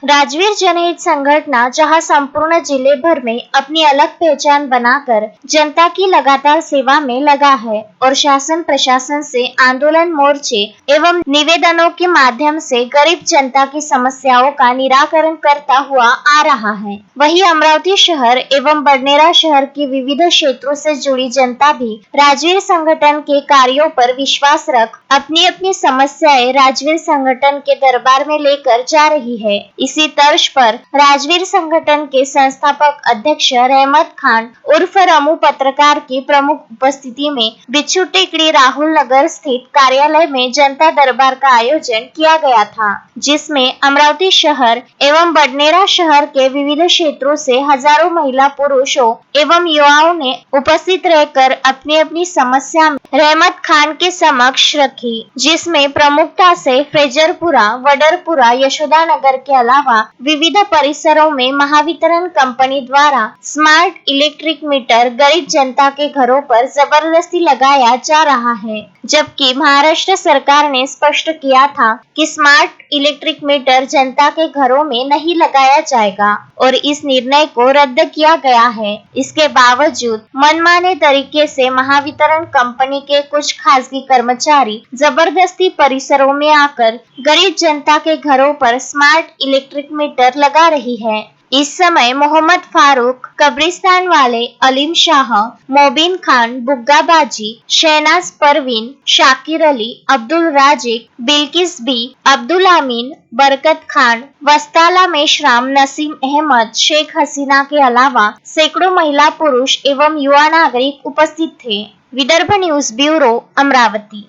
राजवीर जनहित संगठन जहां संपूर्ण जिले भर में अपनी अलग पहचान बनाकर जनता की लगातार सेवा में लगा है और शासन प्रशासन से आंदोलन मोर्चे एवं निवेदनों के माध्यम से गरीब जनता की समस्याओं का निराकरण करता हुआ आ रहा है, वहीं अमरावती शहर एवं बडनेरा शहर के विविध क्षेत्रों से जुड़ी जनता भी राजवीर संगठन के कार्यों पर विश्वास रख अपनी अपनी समस्याएं राजवीर संगठन के दरबार में लेकर जा रही है। इसी तर्ज पर राजवीर संगठन के संस्थापक अध्यक्ष रहमत खान उर्फ रमू पत्रकार की प्रमुख उपस्थिति में बिच्छू टेकड़ी राहुल नगर स्थित कार्यालय में जनता दरबार का आयोजन किया गया था, जिसमें अमरावती शहर एवं बडनेरा शहर के विविध क्षेत्रों से हजारों महिला पुरुषों एवं युवाओं ने उपस्थित रहकर अपनी अपनी समस्या रहमत खान के समक्ष रखी, जिसमें प्रमुखता से फ्रेजरपुरा, वडरपुरा, यशोदा नगर के अलावा विविध परिसरों में महावितरण कंपनी द्वारा स्मार्ट इलेक्ट्रिक मीटर गरीब जनता के घरों पर जबरदस्ती लगाया जा रहा है, जबकि महाराष्ट्र सरकार ने स्पष्ट किया था कि स्मार्ट इलेक्ट्रिक मीटर जनता के घरों में नहीं लगाया जाएगा और इस निर्णय को रद्द किया गया है। इसके बावजूद मनमाने तरीके से महावितरण कंपनी के कुछ खासगी कर्मचारी जबरदस्ती परिसरों में आकर गरीब जनता के घरों पर स्मार्ट इलेक्ट्रिक मीटर लगा रही है। इस समय मोहम्मद फारूक, कब्रिस्तान वाले, अलीम शाह, मोबिन खान, बुग्गा बाजी, शहनाज परवीन, शाकिर अली, अब्दुल राजिक, बिल्किस बी, अब्दुल अमीन, बरकत खान, वस्ताला मेशराम, नसीम अहमद, शेख हसीना के अलावा सैकड़ों महिला पुरुष एवं युवा नागरिक उपस्थित थे। Vidarbha news bureau, Amravati.